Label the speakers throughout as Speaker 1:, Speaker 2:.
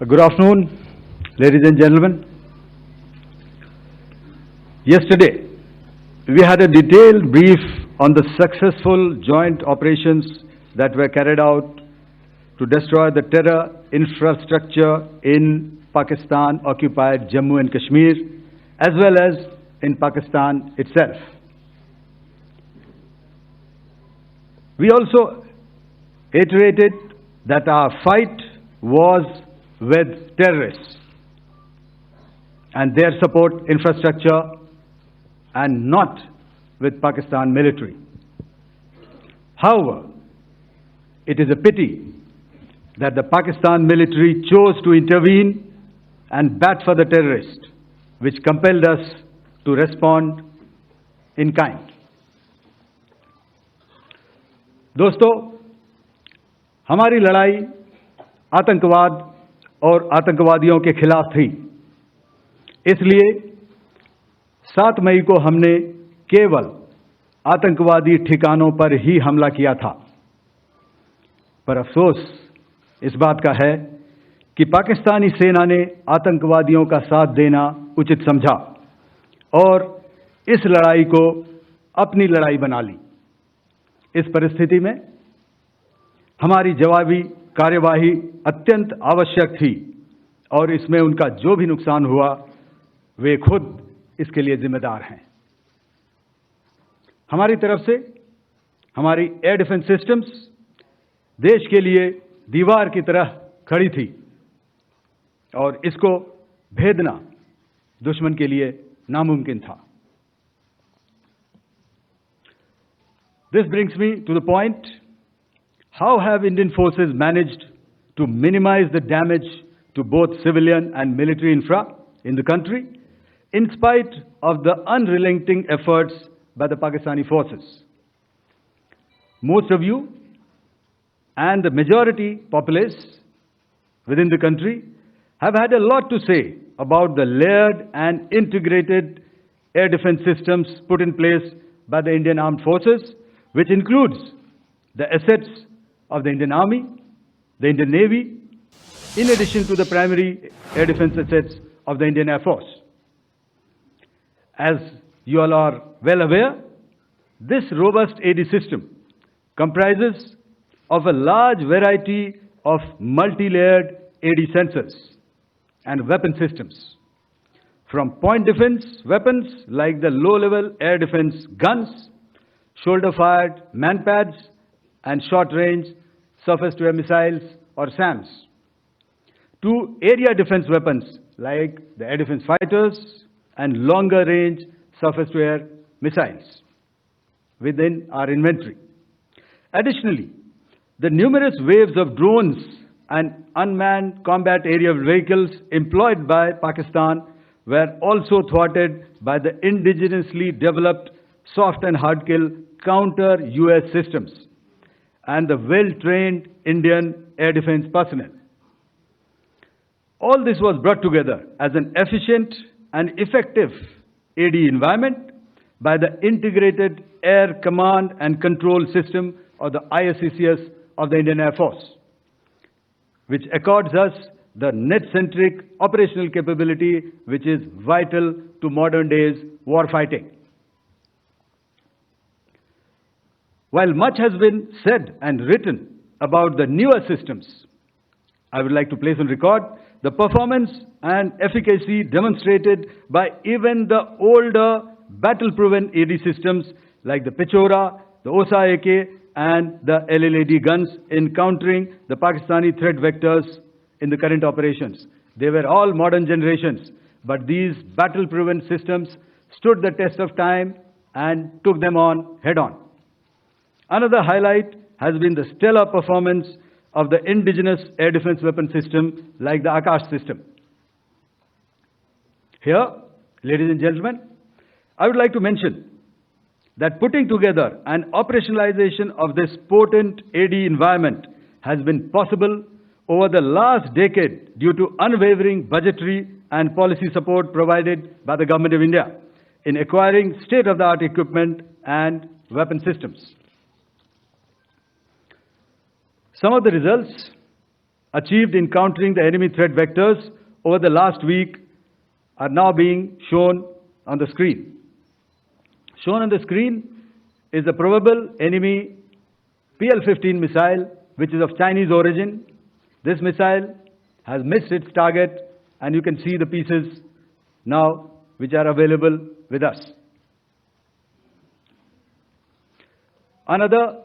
Speaker 1: Good afternoon, ladies and gentlemen. Yesterday, we had a detailed brief on the successful joint operations that were carried out to destroy the terror infrastructure in Pakistan-occupied Jammu and Kashmir, as well as in Pakistan itself. We also iterated that our fight was with terrorists and their support infrastructure and not with Pakistan military. However, it is a pity that the Pakistan military chose to intervene and bat for the terrorists, which compelled us to respond in kind. दोस्तों, हमारी लड़ाई आतंकवाद और आतंकवादियों के खिलाफ थी। इसलिए 7 मई को हमने केवल आतंकवादी ठिकानों पर ही हमला किया था। पर अफसोस इस बात का है कि पाकिस्तानी सेना ने आतंकवादियों का साथ देना उचित समझा और इस लड़ाई को अपनी लड़ाई बना ली। इस परिस्थिति में हमारी जवाबी कार्यवाही अत्यंत आवश्यक थी और इसमें उनका जो भी नुकसान हुआ वे खुद इसके लिए जिम्मेदार हैं। हमारी तरफ से हमारी एयर डिफेंस सिस्टम्स देश के लिए दीवार की तरह खड़ी थी और इसको भेदना दुश्मन के लिए नामुमकिन था। This brings me to the point, how have Indian forces managed to minimize the damage to both civilian and military infra in the country, in spite of the unrelenting efforts by the Pakistani forces? Most of you and the majority populace within the country have had a lot to say about the layered and integrated air defense systems put in place by the Indian Armed Forces, which includes the assets of the Indian Army, the Indian Navy, in addition to the primary air defense assets of the Indian Air Force. As you all are well aware, this robust AD system comprises of a large variety of multi-layered AD sensors and weapon systems, from point defense weapons like the low-level air defense guns, shoulder-fired man-pads, and short-range surface-to-air missiles or SAMs, to area defense weapons like the air defense fighters and longer-range surface-to-air missiles within our inventory. Additionally, the numerous waves of drones and unmanned combat aerial vehicles employed by Pakistan were also thwarted by the indigenously developed soft and hard kill counter-US systems and the well-trained Indian air defense personnel. All this was brought together as an efficient and effective AD environment by the Integrated Air Command and Control System, or the ISCCS of the Indian Air Force, which accords us the net-centric operational capability which is vital to modern days warfighting. While much has been said and written about the newer systems, I would like to place on record the performance and efficacy demonstrated by even the older battle-proven AD systems like the Pechora, the Osa AK, and the LLAD guns in countering the Pakistani threat vectors in the current operations. They were all modern generations, but these battle-proven systems stood the test of time and took them on head-on. Another highlight has been the stellar performance of the indigenous air defense weapon system like the Akash system. Here, ladies and gentlemen, I would like to mention that putting together and operationalization of this potent AD environment has been possible over the last decade due to unwavering budgetary and policy support provided by the Government of India in acquiring state-of-the-art equipment and weapon systems. Some of the results achieved in countering the enemy threat vectors over the last week are now being shown on the screen. Shown on the screen is the probable enemy PL-15 missile, which is of Chinese origin. This missile has missed its target, and you can see the pieces now which are available with us. Another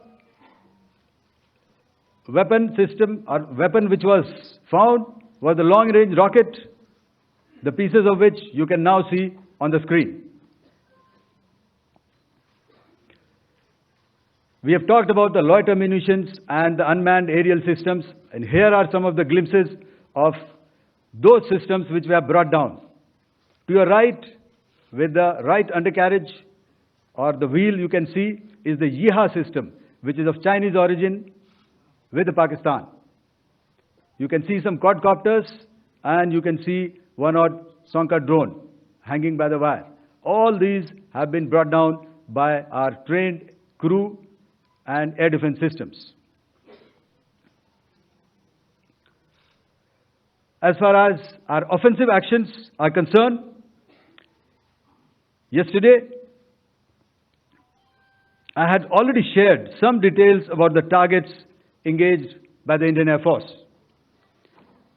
Speaker 1: weapon system or weapon which was found was the long-range rocket, the pieces of which you can now see on the screen. We have talked about the loiter munitions and the unmanned aerial systems, and here are some of the glimpses of those systems which we have brought down. To your right, with the right undercarriage or the wheel, you can see is the Yeeha system, which is of Chinese origin with Pakistan. You can see some quadcopters, and you can see one odd Sonka drone hanging by the wire. All these have been brought down by our trained crew and air defense systems. As far as our offensive actions are concerned, yesterday I had already shared some details about the targets engaged by the Indian Air Force.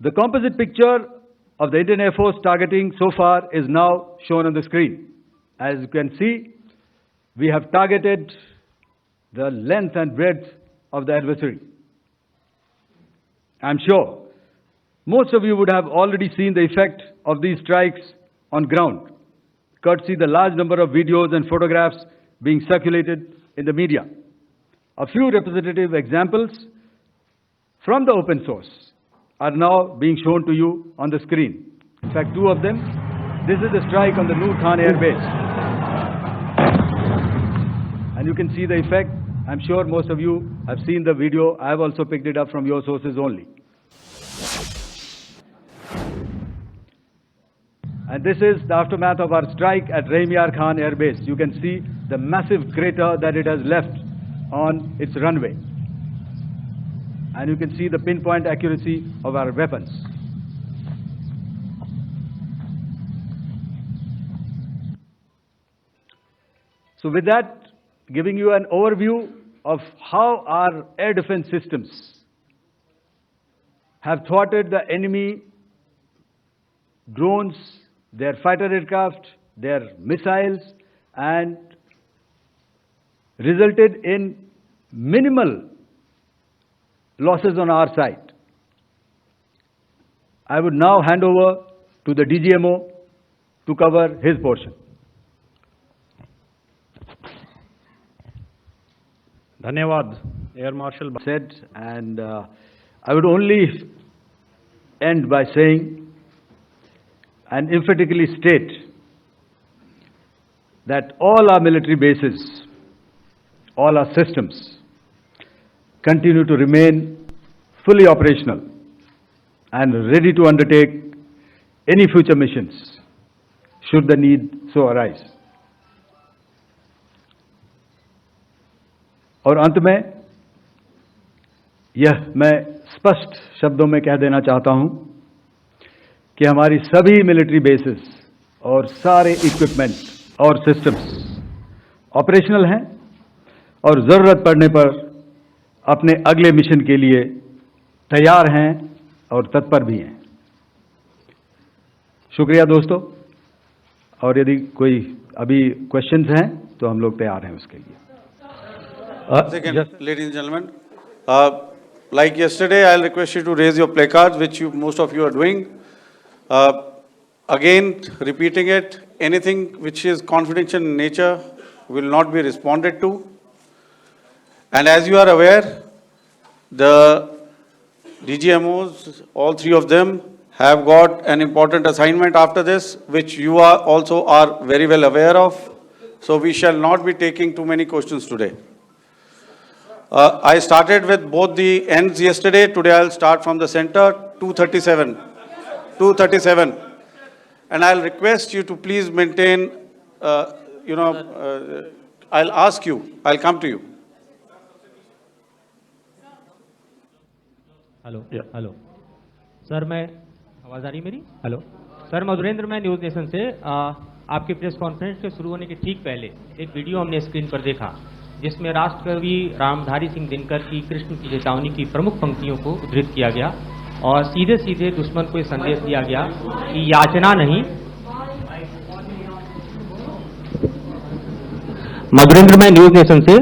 Speaker 1: The composite picture of the Indian Air Force targeting so far is now shown on the screen. As you can see, we have targeted the length and breadth of the adversary. I'm sure most of you would have already seen the effect of these strikes on ground, courtesy the large number of videos and photographs being circulated in the media. A few representative examples from the open source are now being shown to you on the screen. In fact, two of them. This is the strike on the Noor Khan Air Base. And you can see the effect. I'm sure most of you have seen the video. I have also picked it up from your sources only. And this is the aftermath of our strike at Rahim Khan Air Base. You can see the massive crater that it has left on its runway. And you can see the pinpoint accuracy of our weapons. So with that, giving you an overview of how our air defense systems have thwarted the enemy drones, their fighter aircraft, their missiles, and resulted in minimal losses on our side. I would now hand over to the DGMO to cover his portion.
Speaker 2: Dhanyavad, Air Marshal
Speaker 1: Said, and I would only end by saying and emphatically state that all our military bases, all our systems continue to remain fully operational and ready to undertake any future missions should the need so arise. और अंत में यह मैं स्पष्ट शब्दों में कह देना चाहता हूं कि हमारी सभी मिलिट्री बेसेस और सारे इक्विपमेंट और सिस्टम्स ऑपरेशनल हैं और ज़रूरत पड़ने पर अपने अगले मिशन के लिए तैयार हैं और तत्पर भी हैं। शुक्रिया दोस्तों, और यदि कोई अभी क्वेश्चंस हैं तो हम लोग तैयार हैं उसके लिए।
Speaker 3: Ladies and gentlemen, like yesterday, I'll request you to raise your placards, which most of you are doing. Again, repeating it, anything which is confidential in nature will not be responded to. And as you are aware, the DGMOs, all three of them, have got an important assignment after this, which you are also very well aware of. So we shall not be taking too many questions today. I started with both the ends yesterday. Today I'll start from the center, 237. 237. And I'll request you to please maintain, I'll ask you, I'll come to you.
Speaker 2: Hello. Yeah. Hello.
Speaker 4: Sir मैं आवाज़ आ रही मेरी? Hello sir, Madhurendra मैं news nation से। आपके press conference के शुरू होने के ठीक पहले एक वीडियो हमने स्क्रीन पर देखा जिसमें राष्ट्रकवि रामधारी सिंह दिनकर की कृष्ण की चेतावनी की प्रमुख पंक्तियों को उद्धृत किया गया और सीधे सीधे दुश्मन को ये संदेश दिया गया कि याचना नहीं। मधुरेंद्र मैं न्यूज़ नेशन से।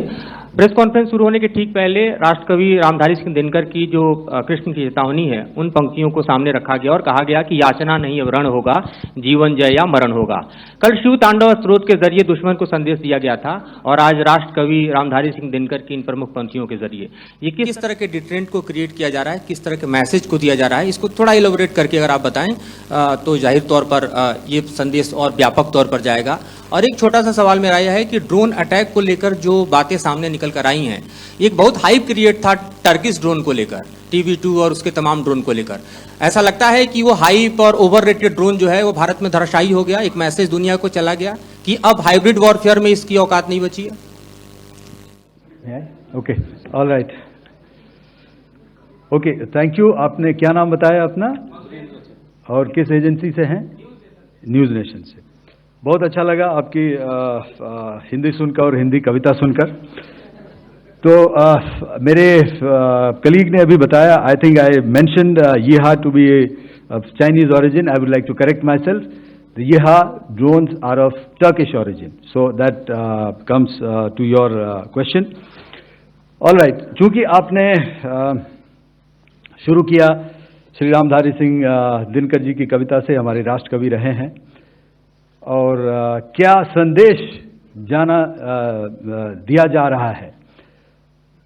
Speaker 4: प्रेस कॉन्फ्रेंस शुरू होने के ठीक पहले राष्ट्रकवि रामधारी सिंह दिनकर की जो कृष्ण की चेतावनी है उन पंक्तियों को सामने रखा गया और कहा गया कि याचना नहीं अब रण होगा, जीवन जय या मरण होगा। कल शिव तांडव स्रोत के जरिए दुश्मन को संदेश दिया गया था और आज राष्ट्रकवि रामधारी सिंह दिनकर की इन प्रमुख पंक्तियों के जरिए ये किस तरह के डिटरेंट को क्रिएट किया जा रहा है, किस तरह के मैसेज को दिया जा रहा है, इसको थोड़ा इलेबोरेट करके अगर आप बताएं तो जाहिर तौर पर ये संदेश और व्यापक तौर पर जाएगा। और एक छोटा सा सवाल मेरा यह है कि ड्रोन अटैक को लेकर जो बातें सामने निकल कर आई हैं, एक बहुत हाइप क्रिएट था टर्किश ड्रोन को लेकर, TV2 और उसके तमाम ड्रोन को लेकर। ऐसा लगता है कि वो हाइप और ओवररेटेड ड्रोन जो है वो भारत में धराशायी हो गया, एक मैसेज दुनिया को चला गया कि अब हाइब्रिड वॉरफेयर में इसकी औकात नहीं बची है।
Speaker 1: Okay, all right, okay, thank you. आपने क्या नाम बताया अपना और किस एजेंसी से हैं? न्यूज़ नेशन से। बहुत अच्छा लगा आपकी हिंदी सुनकर और हिंदी कविता सुनकर। तो मेरे कलीग ने अभी बताया, आई थिंक आई मेंशन्ड येहा to be Chinese origin. I would like to correct myself. The Yeha drones are of Turkish origin. So that comes to your question. All right, चूंकि आपने शुरू किया श्री रामधारी सिंह दिनकर जी की कविता से, हमारे राष्ट्र कवि रहे हैं, और क्या संदेश दिया जा रहा है,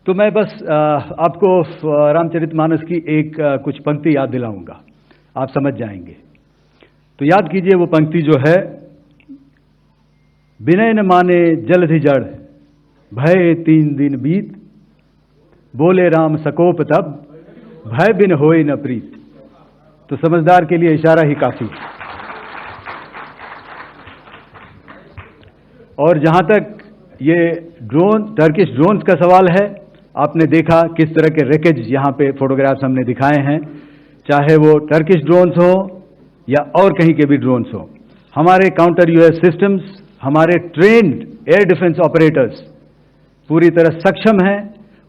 Speaker 1: तो मैं बस आपको रामचरितमानस की एक कुछ पंक्ति याद दिलाऊंगा, आप समझ जाएंगे। तो याद कीजिए वो पंक्ति जो है, विनय न माने जलधि जड़, भय 3 दिन बीत, बोले राम सकोप तब, भय बिन होए न प्रीत। तो समझदार के लिए इशारा ही काफी है। और जहां तक ये ड्रोन, टर्किश ड्रोन्स का सवाल है, आपने देखा किस तरह के रैकेज यहाँ पे फोटोग्राफ्स हमने दिखाए हैं, चाहे वो टर्किश ड्रोन्स हो या और कहीं के भी ड्रोन्स हो। हमारे काउंटर यूएस सिस्टम्स, हमारे ट्रेन्ड एयर डिफेंस ऑपरेटर्स पूरी तरह सक्षम हैं,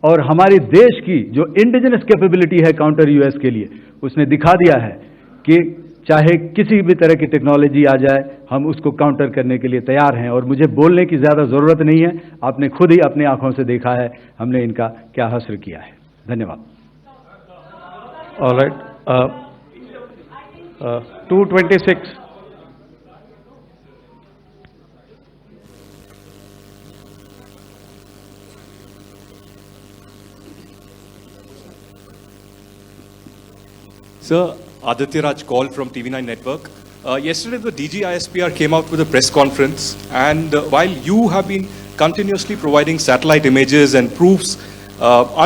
Speaker 1: और हमारी देश की जो इंडिजिनस कैपेबिलिटी है काउंटर यूएस के लिए, उसने दिखा दिया है कि चाहे किसी भी तरह की टेक्नोलॉजी आ जाए, हम उसको काउंटर करने के लिए तैयार हैं। और मुझे बोलने की ज़्यादा ज़रूरत नहीं है, आपने खुद ही अपनी आंखों से देखा है हमने इनका क्या हश्र किया है। धन्यवाद।
Speaker 2: Alright, 226।
Speaker 5: Sir, Aditya Raj called from TV9 Network. Yesterday, the DGISPR came out with a press conference, and while you have been continuously providing satellite images and proofs,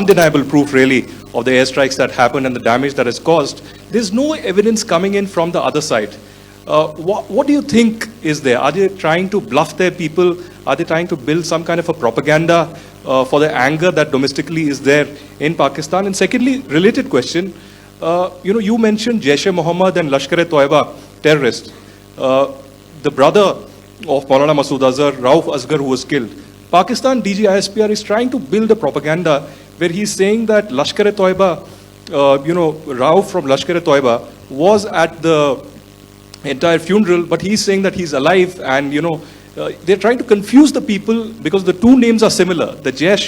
Speaker 5: undeniable proof really, of the airstrikes that happened and the damage that is caused, there's no evidence coming in from the other side. What do you think is there? Are they trying to bluff their people? Are they trying to build some kind of a propaganda for the anger that domestically is there in Pakistan? And secondly, related question, you mentioned Jaish-e-Mohammed and Lashkar-e-Toiba terrorists. The brother of Maulana Masood Azhar, Rauf Asghar, who was killed. Pakistan DGISPR is trying to build a propaganda where he's saying that Lashkar-e-Toiba, Rauf from Lashkar-e-Toiba was at the entire funeral, but he's saying that he's alive, and they're trying to confuse the people because the two names are similar. The Jaish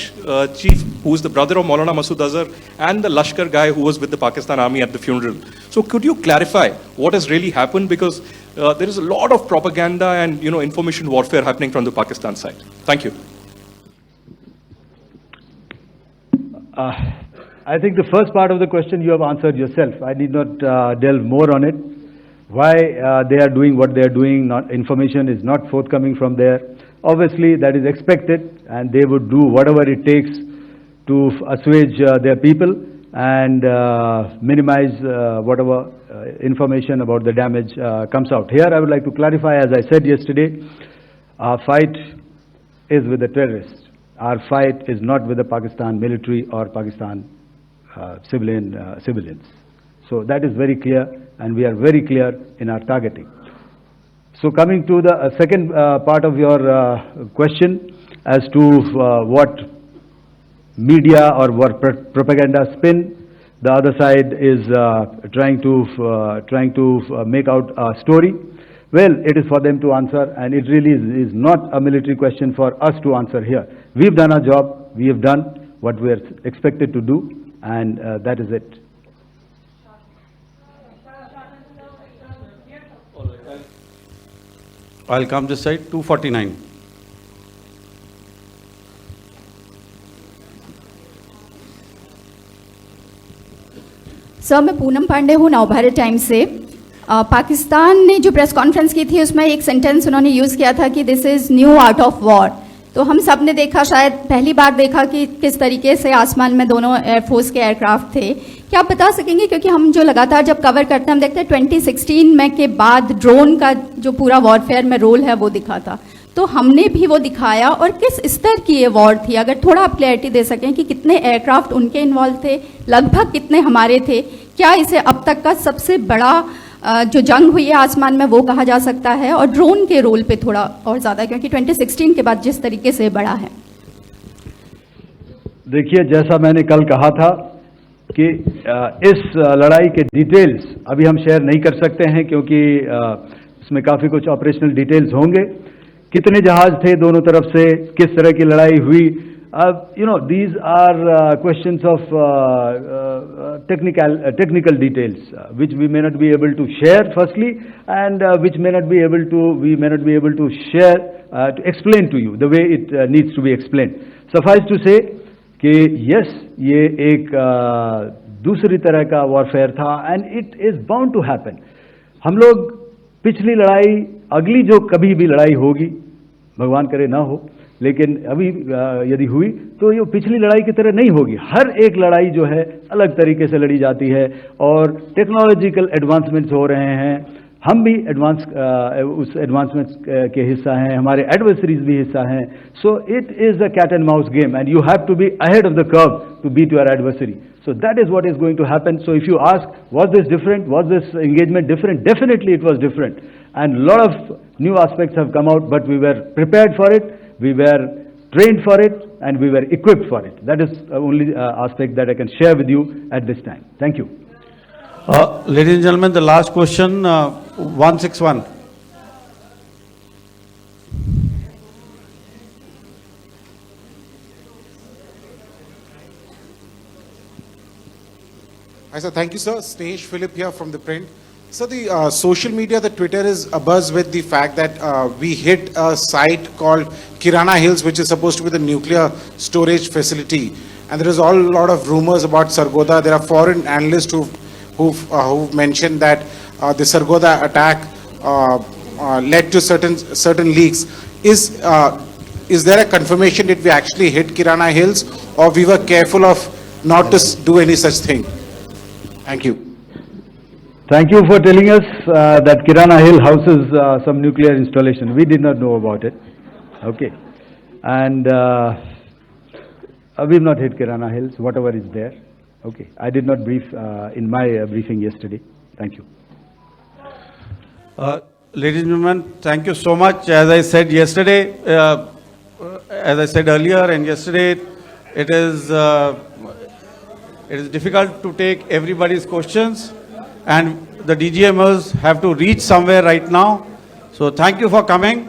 Speaker 5: chief, who is the brother of Maulana Masood Azhar, and the Lashkar guy who was with the Pakistan army at the funeral. So could you clarify what has really happened? Because there is a lot of propaganda and information warfare happening from the Pakistan side. Thank you.
Speaker 1: I think the first part of the question you have answered yourself. I need not delve more on it. Why they are doing what they are doing, information is not forthcoming from there. Obviously, that is expected, and they would do whatever it takes to assuage their people and minimize whatever information about the damage comes out. Here, I would like to clarify, as I said yesterday, our fight is with the terrorists. Our fight is not with the Pakistan military or Pakistan civilians. So that is very clear, and we are very clear in our targeting. So coming to the second part of your question as to what media or what propaganda spin the other side is trying to make out a story. Well, it is for them to answer, and it really is not a military question for us to answer here. We've done our job, we have done what we are expected to do, and that is it.
Speaker 3: I'll come this side, 249.
Speaker 6: Sir, मैं पूनम पांडे हूँ Navbharat times से। पाकिस्तान ने जो press conference की थी उसमें एक sentence उन्होंने यूज़ किया था कि this is new art of war. तो हम सब ने देखा, शायद पहली बार देखा कि किस तरीके से आसमान में दोनों एयरफोर्स के एयरक्राफ्ट थे। क्या आप बता सकेंगे, क्योंकि हम जो लगातार जब कवर करते हैं हम देखते हैं 2016 में के बाद ड्रोन का जो पूरा वॉरफेयर में रोल है वो दिखा था, तो हमने भी वो दिखाया, और किस स्तर की ये वॉर थी? अगर थोड़ा आप क्लैरिटी दे सकें कि कितने एयरक्राफ्ट उनके इन्वॉल्व थे, लगभग कितने हमारे थे, क्या इसे अब तक का सबसे बड़ा जो जंग हुई है आसमान में वो कहा जा सकता है, और ड्रोन के रोल पे थोड़ा और ज़्यादा, क्योंकि 2016 के बाद जिस तरीके से बढ़ा है।
Speaker 1: देखिए, जैसा मैंने कल कहा था कि इस लड़ाई के डिटेल्स अभी हम शेयर नहीं कर सकते हैं, क्योंकि इसमें काफ़ी कुछ ऑपरेशनल डिटेल्स होंगे। कितने जहाज थे दोनों तरफ से, किस तरह की लड़ाई हुई, these are questions of technical details which we may not be able to share firstly, and which we may not be able to share to explain to you the way it needs to be explained. Suffice to say कि yes, ये एक दूसरी तरह का warfare था, and it is bound to happen. हम लोग पिछली लड़ाई, अगली जो कभी भी लड़ाई होगी, भगवान करे ना हो, लेकिन अभी यदि हुई तो ये पिछली लड़ाई की तरह नहीं होगी। हर एक लड़ाई जो है अलग तरीके से लड़ी जाती है, और टेक्नोलॉजिकल एडवांसमेंट्स हो रहे हैं। हम भी उस एडवांसमेंट्स के हिस्सा हैं, हमारे एडवर्सरीज भी हिस्सा हैं। So it is a cat and mouse game, and you have to be ahead of the curve to beat your adversary. So that is what is going to happen. So if you ask, was this different? Was this engagement different? Definitely it was different. And a lot of new aspects have come out, but we were prepared for it, we were trained for it, and we were equipped for it. That is the only aspect that I can share with you at this time. Thank you.
Speaker 3: Ladies and gentlemen, the last question, 161.
Speaker 7: Hi, sir. Thank you, sir. Snesh Philip here from the print. So the social media, the Twitter is abuzz with the fact that we hit a site called Kirana Hills, which is supposed to be the nuclear storage facility. And there is a lot of rumors about Sargodha. There are foreign analysts who've mentioned that the Sargodha attack led to certain leaks. Is there a confirmation that we actually hit Kirana Hills, or we were careful of not to do any such thing? Thank you.
Speaker 1: Thank you for telling us that Kirana Hill houses some nuclear installation. We did not know about it. Okay. And we've not hit Kirana Hills, whatever is there. Okay. I did not brief in my briefing yesterday. Thank you.
Speaker 3: Ladies and gentlemen, thank you so much. As I said yesterday, as I said earlier and yesterday, it is difficult to take everybody's questions, and the DGMOs have to reach somewhere right now. So thank you for coming.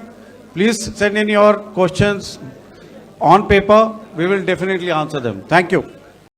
Speaker 3: Please send in your questions on paper. We will definitely answer them. Thank you.